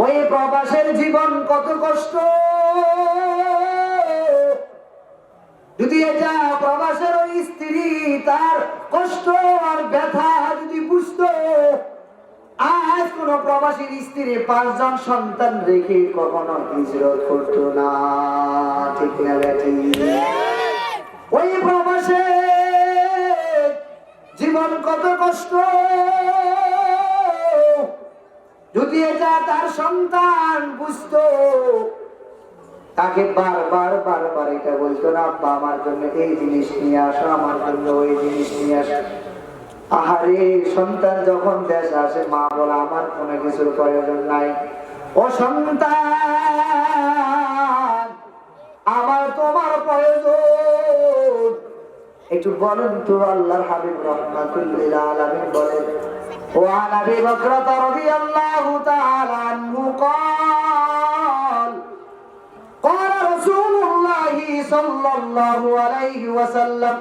ওই প্রবাসের জীবন কত কষ্ট। যদি এটা প্রবাসের ওই স্ত্রী তার কষ্ট আর ব্যথা যদি বুঝতো, আজ কোন প্রবাসীর স্ত্রী 5 জন সন্তান রেখে কখনো হিজরত করতো না। ঠিক না বেটি? ওই প্রবাসে জীবন কত কষ্ট। যদি এটা তার সন্তান বুঝতো, তাকে বারবার বারবার এটা বলতো না, আব্বা আমার জন্য এই জিনিস নিয়ে আসো, আমার জন্য ওই জিনিস নিয়ে আসো। আহারে, সন্তান যখন দেশ আসে মা বলে আমার কোনো কিছুর প্রয়োজন নাই। ও সন্তান, আমার তোমার প্রয়োজন। একটু বলেন তো, আল্লাহর হাবিব রাহমাতুল্লিল আলামিন বলেন, وعن أبي بكرة رضي الله تعالى عنه قال رسول الله صلى الله عليه وسلم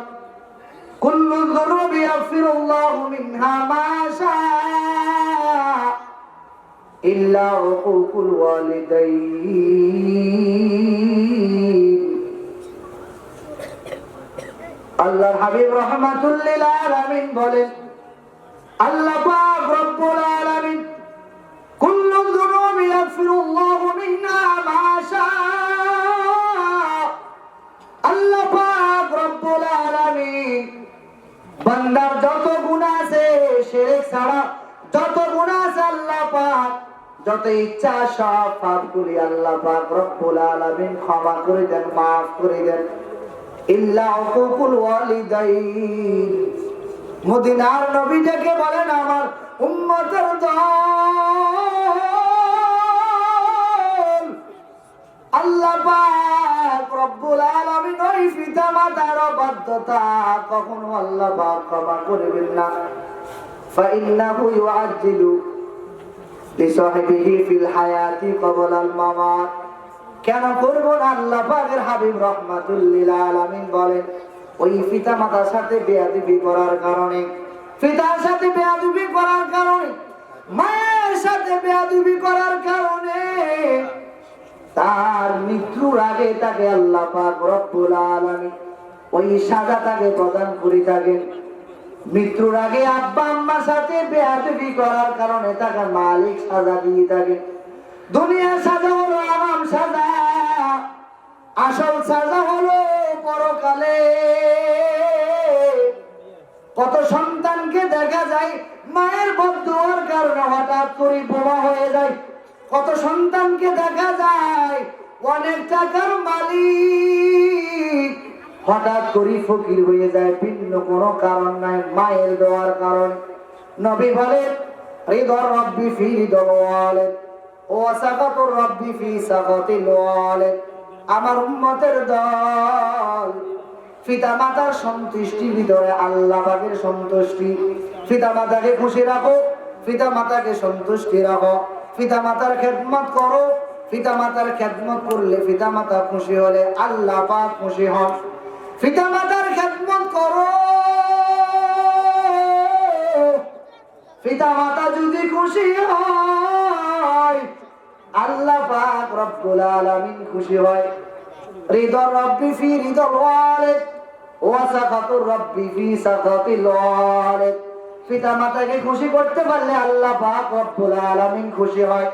كل الذنوب يغفر الله منها ما شاء إلا عقوق الوالدين। আল্লাহর হাবিব রাহমাতুল্লিল আলামিন বলেন, আল্লাহ পাক রব্বুল আলামিন কুল্লু যুনুবি ইয়াগফিরুল্লাহু মিনহা মা শাআ। আল্লাহ পাক রব্বুল আলামিন বান্দার যত গুনাহ আছে, শিরক ছাড়া যত গুনাহ আছে, আল্লাহ পাক যত ইচ্ছা সব পাপগুলি আল্লাহ পাক রব্বুল আলামিন ক্ষমা করে দেন, মাফ করে দেন। ইল্লা উকুকুল ওয়ালিদাইন। মদিনার নবী ডেকে বলেন, আমার উম্মতের দল, আল্লাহ পাক রব্বুল আলামিন ওই পিতামাতার অবাধ্যতা কখনো আল্লাহ পাক ক্ষমা করবেন না। ফাইন্নাহু ইউআজ্জিলু লিসাহিবিহি ফিল হায়াতি ক্বাবলা আল মামাত। কেন করব না? আল্লাহ পাকের হাবিব রাহমাতুল্লিল আলামিন বলেন, ওই পিতামাতার সাথে বেয়াদবি করার কারণে, পিতার সাথে বেয়াদবি করার কারণে, মায়ের সাথে বেয়াদবি করার কারণে তার মৃত্যুর আগে তাকে আল্লাহ পাক রব্বুল আলামিন ওই সাজা তাকে প্রদান করে থাকেন। মৃত্যুর আগে আব্বা আম্মার সাথে বেয়াদবি করার কারণে তাকে মালিক সাজা দিয়ে থাকে। দুনিয়ার সাজা হলো আরাম সাজা, আসল সাজা হলো পরকালে। কত সন্তানকে দেখা যায় মায়ের বদদুয়ার কারণে হঠাৎ করে বোমা হয়ে যায়। কত সন্তানকে দেখা যায় অনেক টাকার মালিক হঠাৎ করে ফকির হয়ে যায়, ভিন্ন কোনো কারণ নাই, মায়ের দোয়ার কারণে। নবী বলেন, রিদা রাব্বি ফি রিদাল ওয়ালিদ ওয়া সাকাতুর রাব্বি ফি সাকাতিল ওয়ালিদ। আমার উম্মতের দল, পিতামাতার সন্তুষ্টির ভিতরে আল্লাহ পাকের সন্তুষ্টি। পিতামাতাকে খুশি রাখো, পিতামাতাকে সন্তুষ্টি রাখো, পিতামাতার খেদমত করো। পিতামাতার খেদমত করলে, পিতামাতা খুশি হলে আল্লাহ পাক খুশি হন। পিতামাতার খেদমত করো, পিতামাতা যদি খুশি হয় আল্লাহ পাক রব্বুল আলামিন খুশি হয়। রিদা রাব্বি ফি রিদাল ওয়ালিদ ওয়া সাকাতুর রাব্বি ফি সাকাতিল ওয়ালিদ। পিতামাতাকে খুশি করতে পারলে আল্লাহ পাক রব্বুল আলামিন খুশি হয়।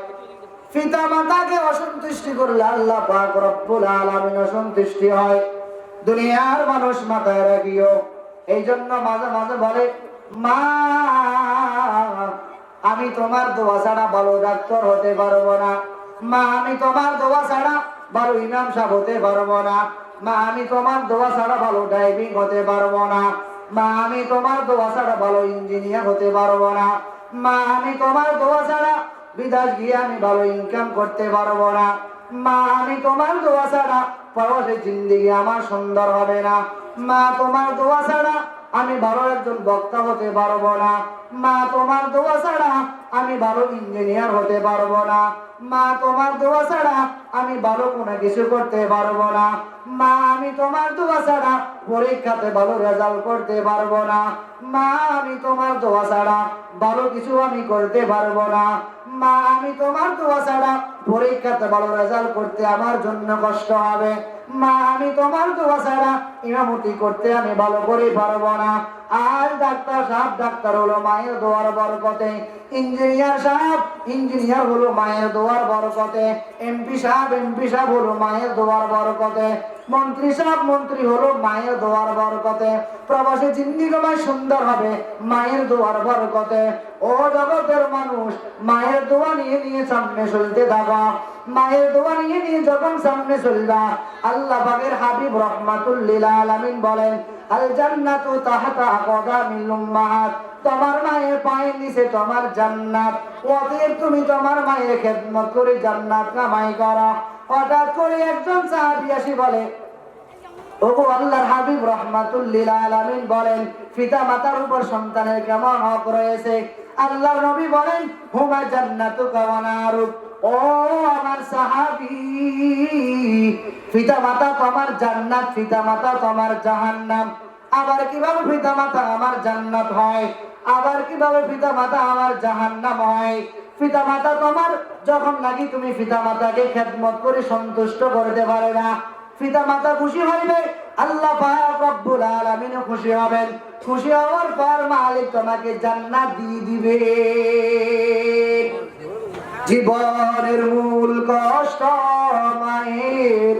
পিতামাতাকে অসন্তুষ্টি করলে আল্লাহ পাক রব্বুল আলামিন অসন্তুষ্টি হয়। দুনিয়ার মানুষ মাথায় রাখিও। এই জন্য মাঝে মাঝে বলে, মা আমি তোমার দোয়া ছাড়া ভালো ডাক্তার হতে পারবো না, মা আমি তোমার দোয়া ছাড়া ভালো ইমাম সাহেব হতে পারবো না, মা আমি তোমার দোয়া ছাড়া ভালো ড্রাইভিং হতে পারবো না, মা আমি তোমার দোয়া ছাড়া ভালো ইঞ্জিনিয়ার হতে পারবো না, মা আমি তোমার দোয়া ছাড়া বিদেশ গিয়ে আমি ভালো ইনকাম করতে পারবো না, মা আমি তোমার দোয়া ছাড়া পরবর্তী জিন্দেগি আমার সুন্দর হবে না, মা তোমার দোয়া ছাড়া আমি ভালো একজন বক্তা হতে পারবো না, মা তোমার দোয়া ছাড়া আমি ভালো ইঞ্জিনিয়ার হতে পারবো না, মা তোমার দোয়া ছাড়া আমি ভালো কোনো কিছু করতে পারবো না, মা আমি তোমার দোয়া ছাড়া পরীক্ষাতে ভালো রেজাল্ট করতে পারবো না, মা আমি তোমার দোয়া ছাড়া ভালো কিছু আমি করতে পারবো না, মা আমি তোমার দোয়া ছাড়া পরীক্ষাতে ভালো রেজাল্ট করতে আমার জন্য কষ্ট হবে। মা আমি তোমার দোয়া ছাড়া ইমামতি করতে আমি ভালো করে পারবো না। আর ডাক্তার সাহেব ডাক্তার হলো মায়ের দোয়ার বরকতে, ইঞ্জিনিয়ার সাহেব ইঞ্জিনিয়ার হলো মায়ের দোয়ার বরকতে, এমপি সাহেব হলো মায়ের দোয়ার বরকতে, মন্ত্রী সাহেব মন্ত্রী হলো মায়ের দোয়ার বরকতে, প্রবাসী জিন্দিগি সুন্দর হবে মায়ের দোয়ার বরকতে। ও জগতের মানুষ, মায়ের দোয়া নিয়ে নিয়ে সামনে চলতে থাকো। মায়ের দোয়া নিয়ে নিয়ে যখন সামনে চলবা, আল্লাহ পাকের হাবিব রাহমাতুল লিল আলামিন বলেন, আল জান্নাতু তাহতা আকদামিল উম্মাহাত, তোমার মায়ের পায়ের নিচে তোমার জান্নাত। অতএব তুমি তোমার মায়ের খেদমত করে জান্নাত কামাই করো। হঠাৎ করে একজন সাহাবী আসি বলে, ওগো আল্লাহর হাবিব রাহমাতুল লিল আলামিন বলেন, পিতা মাতার উপর সন্তানের কেমন হক রয়েছে? আল্লাহর নবী বলেন, হুমা জান্নাতুকা ওয়া নারুক। ও আমার সাহাবী, পিতা মাতা তোমার জান্নাত, পিতা মাতা তোমার জাহান্নাম। আবার কিভাবে পিতা মাতা আমার জান্নাত হয়? আবার কিভাবে পিতা মাতা আমার জাহান্নাম হয়? পিতা মাতা তোমার যখন নাকি তুমি পিতা মাতাকে খেদমত করে সন্তুষ্ট করতে পারে না, পিতা মাতা খুশি হইবে, আল্লাহ পাক রব্বুল আলামিন খুশি হবেন। খুশি হওয়ার পর মালিক তোমাকে জান্নাত দিয়ে দিবে। জীবনের মূল কষ্ট মায়ের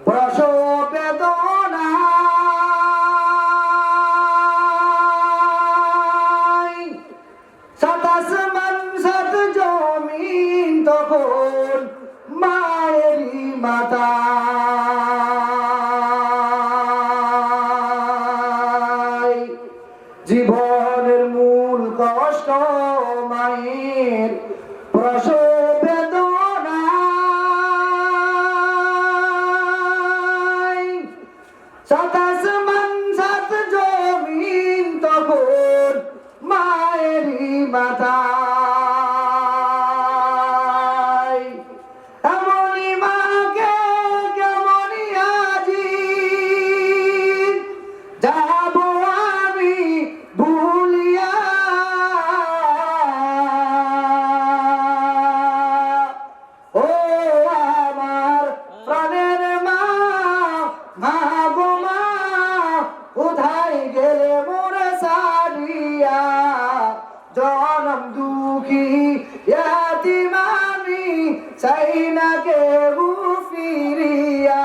প্রসব বেদনা, সাত আসমান সাত জমিন তখন মায়েরই মাথা। জীবনের মূল কষ্ট মায়ের প্রসব বেদনা, সাত আসমান সাত জমিন তখন মায়েরই মাথা। এমনই মাকে কেমনই আজি যাব আমি ভুলিয়া, ও আমার প্রাণের মা, মা গো মা, কোথায় গেলে মোরে সারিয়া? জনম দুঃখী ইয়াতিম আমি, চাই না কেউ ফিরিয়া।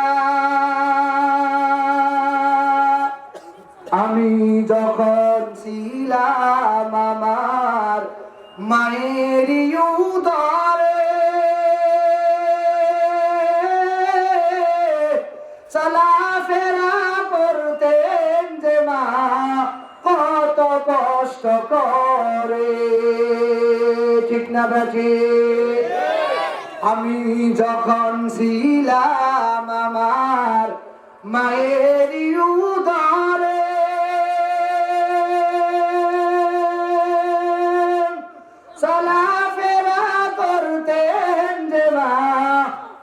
আমি যখন ছিলাম আমার মায়েরই উদরে, চলাফেরা করতেন যে মা কত কষ্ট করে, ঠিক না বেঠি? আমি যখন ছিলাম আমার মায়েরই উদরে, চলাফেরা করতেন যে মা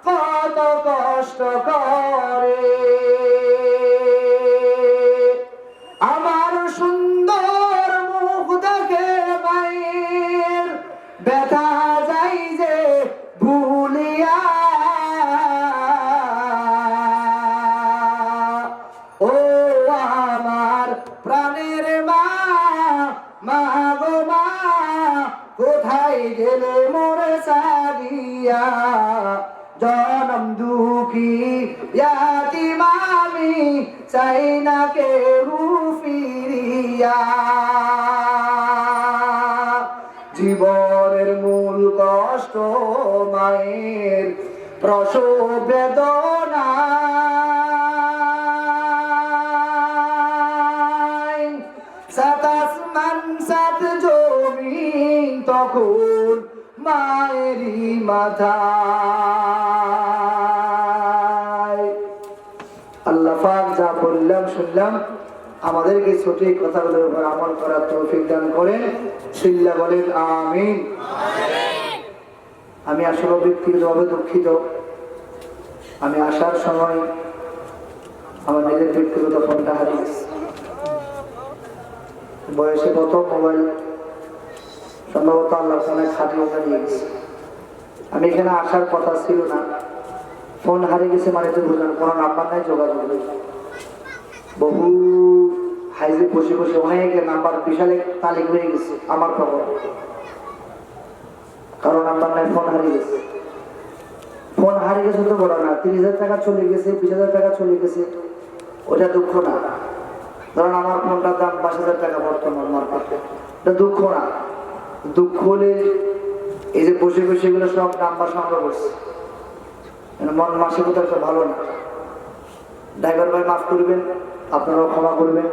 কত কষ্ট করে। আমার সুন্দর মুখ দেখে মায়ের ব্যথা যাই যে ভুলিয়া, ও আমার প্রাণের মা, মা গো মা, কোথায় গেলে মোরে সারিয়া? জনম দুঃখী ইয়াতিম আমি, চাই না কেউ ফিরিয়া। জীবনের মূল কষ্ট মায়ের প্রসব বেদনা, সাত আসমান সাত জমিন তখন মায়েরই মাথা। আল্লাহ পাক যা বললাম শুনলাম, আমাদেরকে সঠিক কথাগুলোর উপর আমল করার তৌফিক দান করেন। সিল্লা বলেন আমিন। আমি আসলে ব্যক্তিগতভাবে দুঃখিত, আমি আসার সময় আমার নিজের ব্যক্তিগত ফোনটা হারিয়েছি। বয়সে প্রথম মোবাইল, সম্ভবত আল্লাহ ফোনে খাটিয়ে নিয়ে গেছে। আমি এখানে আসার কথা ছিল না, ফোন হারিয়ে গেছে মানে তো বুঝলাম কোনো নাম্বার নাই, যোগাযোগ নেই। বহু হাইজে বসে বসে অনেকের নাম্বার বিশাল এক তালিক হয়ে গেছে আমার খবর, কারো নাম্বার নাই, ফোন হারিয়ে গেছে। ফোন হারিয়ে গেছে তো বড় না, 30,000 টাকা চলে গেছে, 20,000 টাকা চলে গেছে, ওটা দুঃখ না। ধরেন আমার ফোনটার দাম 22,000 টাকা বর্তমান মার্কেটে, এটা দুঃখ না। দুঃখ হলে এই যে বসে বসে এগুলো সব নাম্বার সংগ্রহ করছে, মন মানসিকতা একটা ভালো না। ড্রাইভার ভাই মাফ করবেন, আপনারাও ক্ষমা করবেন।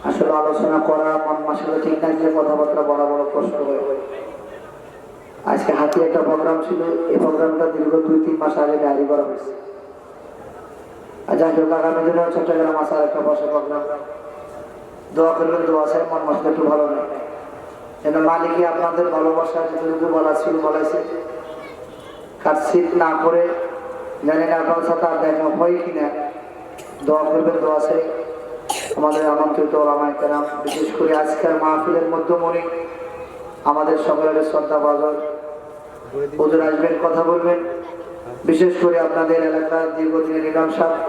আসলে আলোচনা করা মন মানসিকতা ঠিক না গেলে কথাবার্তা বড় বড় কষ্ট হয়ে যায়। আজকে হাতে একটা প্রোগ্রাম ছিল, এই প্রোগ্রামটা দীর্ঘ 2-3 মাস আগে ডায়রি করা হয়েছে। আর যাই হোক, আগামী দিনে চট্টগ্রাম আসার একটা বসে প্রোগ্রাম, দোয়া করবেন, দোয়া চাই, মন মানসিকতা একটু ভালো নেই যেন মালিকে আপনাদের ভালোবাসা যেটুকু বলা ছিল বলাইছে, কাটছিট না করে। জানি না আপনার সাথে আর দেখা হয় কিনা, দোয়া করবেন, দোয়া চাই। আমাদের আমন্ত্রিত ওলামায়ে কেরাম, বিশেষ করে আজকের মাহফিলের মধ্যমণি আমাদের সকলের শ্রদ্ধা বাজার হুজুর আসবেন, কথা বলবেন। বিশেষ করে আপনাদের এলাকার দীর্ঘদিনের ইমাম সাহেব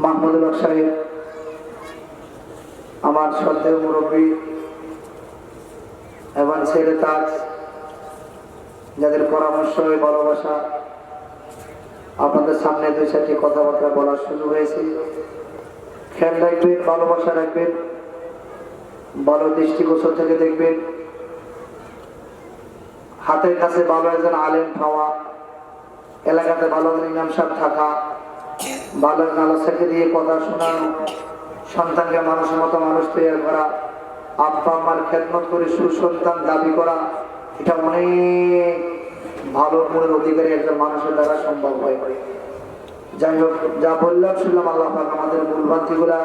মাহমুদুল হক সাহেব, আমার শ্রদ্ধেয় মুরব্বী এবং ছেলে তাজ, যাদের পরামর্শ ভালোবাসা আপনাদের সামনে 2-4টি কথাবার্তা বলার সুযোগ হয়েছে। খেয়াল রাখবেন, ভালোবাসা রাখবেন, ভালো দৃষ্টিগোচর থেকে দেখবেন। হাতের কাছে ভালো একজন আলেম পাওয়া, এলাকাতে ভালো ইমাম সাহেব থাকা, ভালো আলোচনাকে দিয়ে কথা শোনানো, সন্তানকে মানুষের মতো মানুষ তৈরি করা, আব্বা আম্মার খেদমত করে সুসন্তান দাবি করা, এটা অনেক ভালো গুণের অধিকারী একজন মানুষের দ্বারা সম্ভব হয়। যাই হোক, যা বললাম শুনলাম, আল্লাহ পাক আমাদের ভুলভ্রান্তিগুলা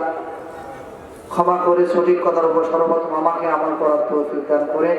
ক্ষমা করে সঠিক কথার উপর সর্বপ্রথম আমাকে আমল করার তৌফিক দান করে